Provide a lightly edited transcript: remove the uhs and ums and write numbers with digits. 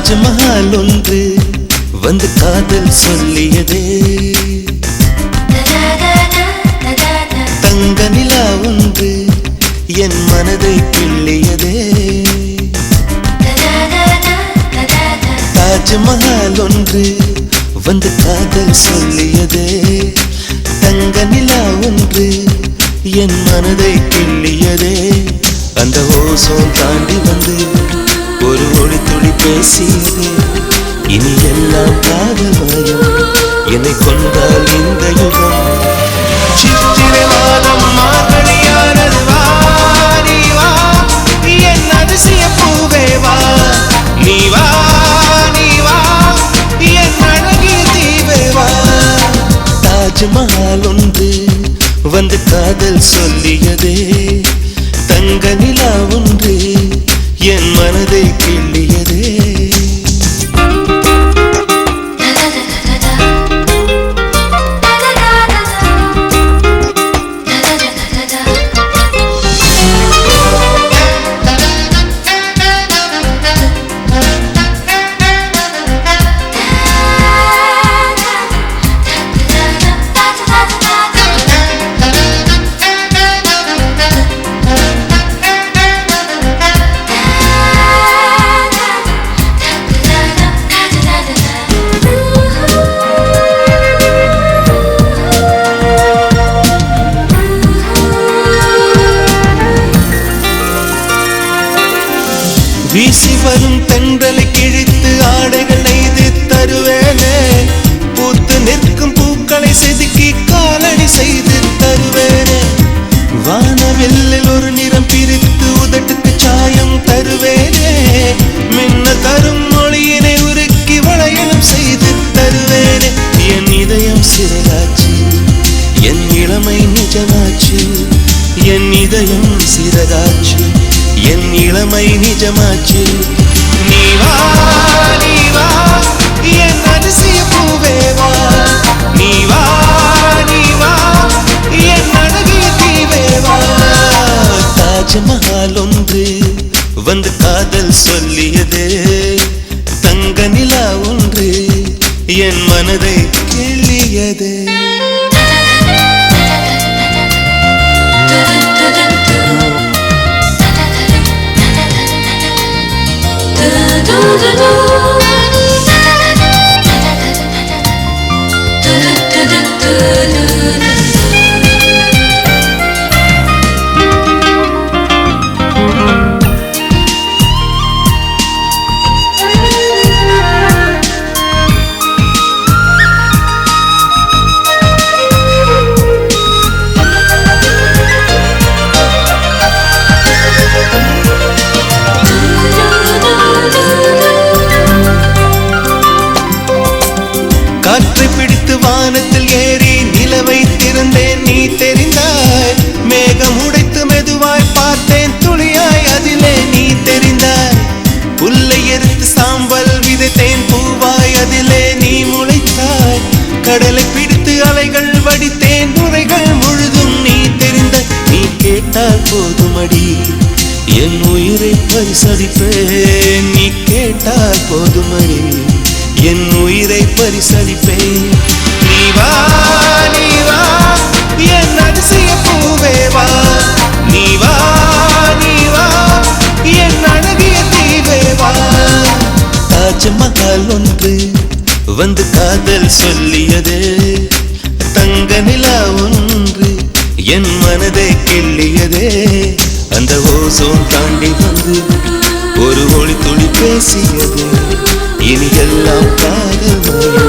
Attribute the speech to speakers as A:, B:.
A: தாஜ்மஹால் ஒன்று வந்து காதல் சொல்லியதே, தங்க நிலா ஒன்று என் மனதை கிள்ளியதே. தாஜ்மஹால் ஒன்று வந்து காதல் சொல்லியதே, தங்க நிலா ஒன்று என் மனதை கிள்ளியதே. அந்த ஓசோன் தாண்டி வந்து ஒரு ஒளி துளி பேசியதே, இனி எல்லாம் காதல் மயம், என்னை கொண்டால் இந்த யுகம். சித்திரை மாதம் மார்கழியானது, வா நீ வா என் அதிசய பூவே வா, நீ வா நீ வா என் அழகிய தீவே வா. தாஜ்மஹால் ஒன்று வந்து காதல் சொல்லியதே, தங்க நிலா ஒன்று என் மனதை கிள்ளியதே. வீசி வரும் தென்றலை கிழித்து ஆடைகள் நெய்து தருவேனே, பூத்து நிற்கும் பூக்களை செதுக்கி காலடி செய்து தருவேனே. வானவில்லில் ஒரு நிறம் பிரித்து உதட்டுக்கு சாயம் தருவேனே, மின்ன தரும் மொழியினை உருக்கி வளையலும் செய்து தருவேனே. என் இதயம் சிறகாச்சு, என் இளமை நிஜமாச்சு, என் இதயம் சிறகாச்சு, என் இளமை நிஜமாச்சு. நீ வா நீ வா என் அதிசய பூவே வா, நீ வா நீ வா என் அழகிய தீவே வா. தாஜ்மஹால் ஒன்று வந்து காதல் சொல்லியதே, தங்க நிலா ஒன்று என் மனதை கிள்ளியதே. காற்றை பிடித்து வானத்தில் ஏறி நிலவை திறந்தேன், நீ தெரிந்தாய். மேகம் உடைத்து மெதுவாய் பார்த்தேன், துளியாய் அதிலே நீ தெரிந்தாய். புல்லை எரித்து சாம்பல் விதைத்தேன், பூவாய் அதிலே நீ முளைத்தாய். கடலை பிடித்து அலைகள் வடித்தேன், நுரைகள் முழுதும் நீ தெரிந்தாய். நீ கேட்டால் போதுமடி என் உயிரை பரிசளிப்பேன், நீ கேட்டால் போதுமடி என் உயிரை பரிசளிப்பேன். நீ வா நீ வா என் அதிசய பூவே வா, நீ வா நீ வா என் அழகிய தீவே வா. தாஜ்மஹால் ஒன்று வந்து காதல் சொல்லியதே, தங்க நிலா ஒன்று என் மனதை கிள்ளியதே. அந்த ஓசோன் தாண்டி வந்து ஒரு ஒளி துளி பேசியது, இனி எல்லாம் காதல் மயம்.